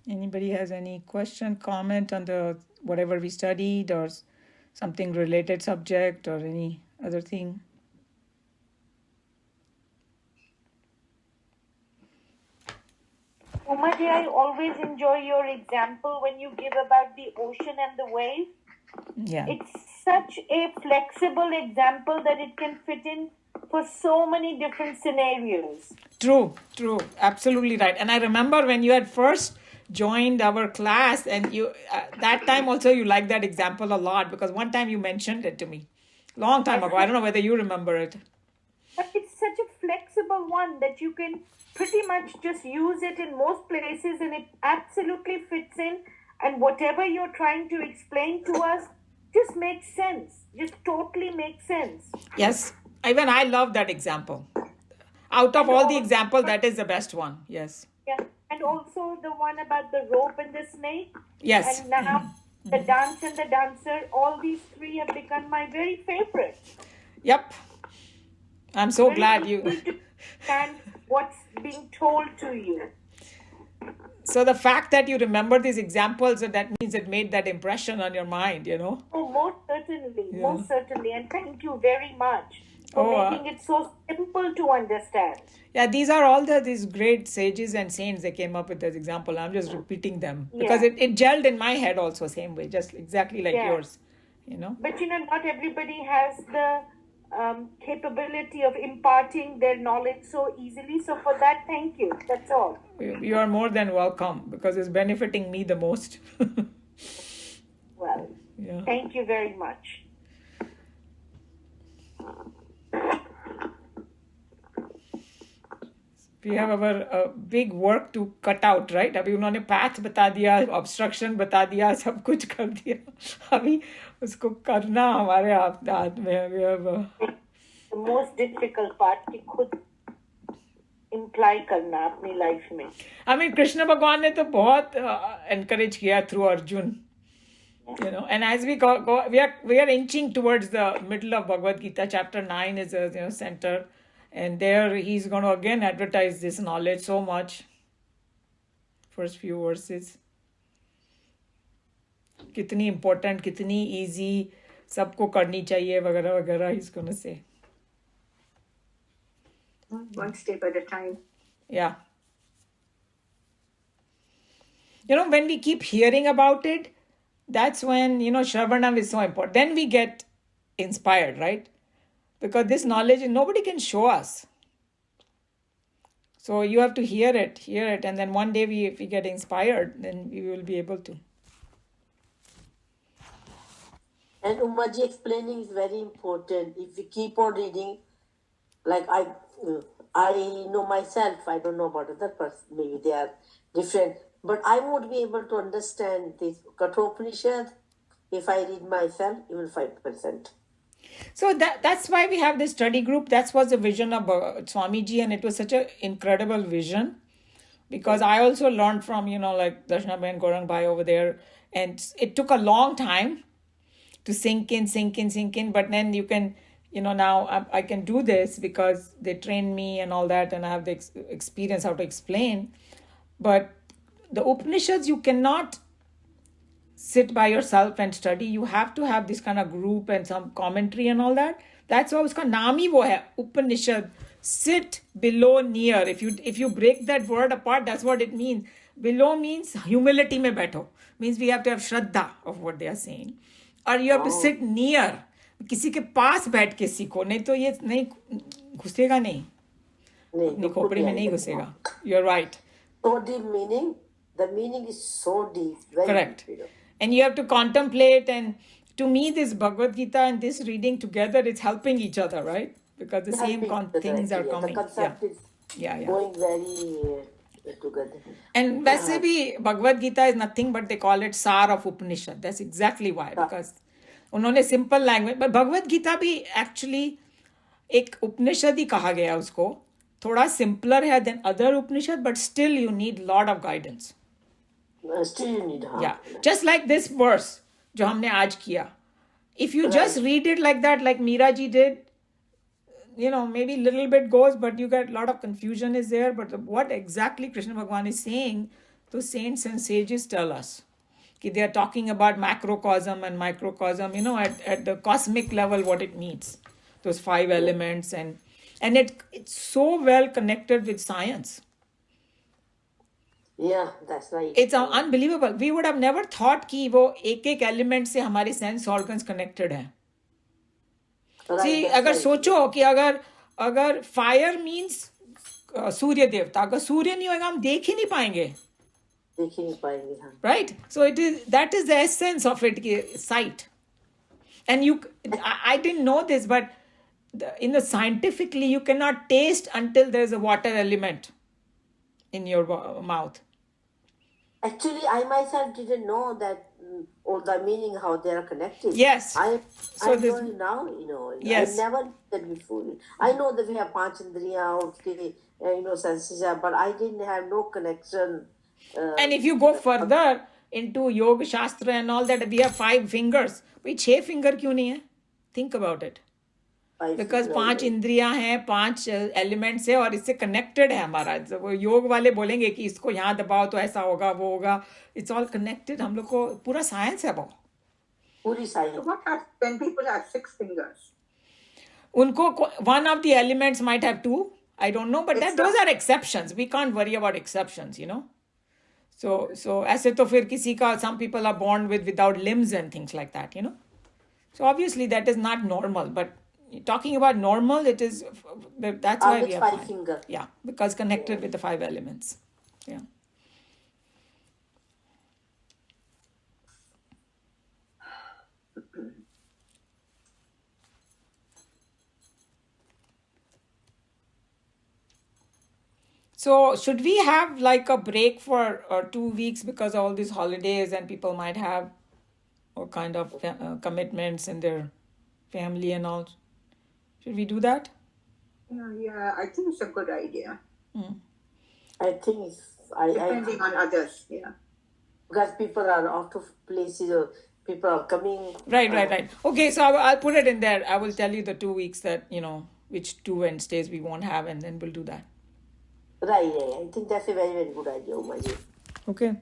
Anybody has any question, comment on the whatever we studied or something related subject or any other thing? Umaji, I always enjoy your example when you give about the ocean and the wave. Yeah. It's such a flexible example that it can fit in for so many different scenarios. True. Absolutely right. And I remember when you had first joined our class and you that time also you liked that example a lot because one time you mentioned it to me. Long time ago. I don't know whether you remember it. But it's such a flexible one that you can pretty much just use it in most places and it absolutely fits in. And whatever you're trying to explain to us just makes sense. Just totally makes sense. Yes. Even I love that example. Out of all the example, that is the best one. Yes. Yeah. And also the one about the rope and the snake. Yes. And now the dance and the dancer, all these three have become my very favorite. Yep. I'm so glad you understand what's being told to you. So the fact that you remember these examples, that means it made that impression on your mind, you know? Oh, most certainly. And thank you very much for making it so simple to understand. Yeah, these are all these great sages and saints that came up with this example. I'm just repeating them because it gelled in my head also same way, just exactly like yours, you know? But not everybody has the capability of imparting their knowledge so easily. So for that, thank you. That's all. You are more than welcome because it's benefiting me the most. Well, thank you very much. We have our big work to cut out, right? अभी उन्होंने path बता दिया, obstruction बता दिया, सब कुछ कर दिया. अभी उसको करना हमारे हाथ में है. We have the most difficult part कि खुद imply करना अपनी life में. I mean, कृष्ण भगवान ने तो बहुत encourage किया through Arjun. You know, and as we go we are inching towards the middle of Bhagavad Gita. Chapter 9 is a center. And there he's going to again advertise this knowledge so much. First few verses. Kitni important, kitni easy, sabko karni chahiye, vagara vagara, he's going to say. One step at a time. Yeah. You know, when we keep hearing about it, that's when, Shravanam is so important. Then we get inspired, right? Because this knowledge, nobody can show us. So you have to hear it. And then one day if we get inspired, then we will be able to. And Umaji explaining is very important. If we keep on reading, like I know myself, I don't know about other person, maybe they are different. But I won't be able to understand this Kathopanishad if I read myself, even 5%. So that's why we have this study group. That was the vision of Swamiji, and it was such an incredible vision because I also learned from, like Darshana Ben Gorang Bhai over there, and it took a long time to sink in. But then you can, now I can do this because they trained me and all that, and I have the experience how to explain. But the Upanishads, you cannot sit by yourself and study. You have to have this kind of group and some commentary and all that. That's why uska naam hi wo hai, Upanishad. Sit below near. If you break that word apart, that's what it means. Below means humility mein baitho. Means we have to have shraddha of what they are saying. Or you have to sit near. किसी के पास बैठ के सीखो, नहीं तो ये नहीं घुसेगा नहीं खोपड़ी में नहीं घुसेगा. You're right. So deep meaning, the meaning is so deep. Very correct deep. And you have to contemplate, and to me this Bhagavad Gita and this reading together, it's helping each other, right? Because the same things are coming. The concept is going very together. And वैसे भी Bhagavad Gita is nothing but they call it Sar of Upanishad. That's exactly why. Because उन्होंने simple language, but Bhagavad Gita भी actually एक Upanishad ही कहा गया उसको. थोड़ा simpler है than other Upanishad, but still you need lot of guidance. Still you need help. Yeah, just like this verse जो हमने आज किया. If you just read it like that, like Meera ji did, maybe little bit goes, but you get a lot of confusion is there. But what exactly Krishna Bhagwan is saying, the saints and sages tell us. They are talking about macrocosm and microcosm, at the cosmic level, what it means. Those 5 elements, and it's so well connected with science. Yeah, that's right. It's unbelievable. We would have never thought कि वो एक element से हमारे sense organs connected हैं. Right, See, that's अगर right. सोचो कि अगर फायर मीन्स सूर्य देवता, अगर सूर्य नहीं होगा हम देख ही नहीं पाएंगे. देख ही नहीं पाएंगे, हाँ. Right? So that is the essence of it, sight. And I didn't know this, but scientifically you cannot taste until there is a water element in your mouth. Actually, I myself didn't know that, or the meaning how they are connected. Yes. I So know it now, Yes. I never knew that before. I know that we have panch indriya, senses, but I didn't have no connection. And if you go further into Yoga Shastra and all that, we have 5 fingers. भाई 6 finger क्यों नहीं है? Think about it. Because 5 इंद्रियां हैं, 5 elements है, और इससे connected है हमारा. वो योग वाले बोलेंगे कि इसको यहाँ दबाओ तो ऐसा होगा, वो होगा. It's all connected. हम लोग को पूरा साइंस है वो. पूरी science. So what happens when people have 6 fingers? उनको one of the elements might have 2. I don't know, but those are exceptions. We can't worry about exceptions, So ऐसे तो फिर किसी का, some people are born without limbs and things like that, So obviously that is not normal, but talking about normal, it is, that's why we have 5 fingers. Yeah, because connected with the 5 elements. Yeah. So should we have like a break for 2 weeks because of all these holidays, and people might have all kind of commitments in their family and all? Should we do that? Yeah, I think it's a good idea. I think Depending on others, yeah. because people are out of places, or people are coming. Right. Okay, so I'll put it in there. I will tell you the 2 weeks that, which 2 Wednesdays we won't have, and then we'll do that. Right. I think that's a very, very good idea, Umaji. Okay.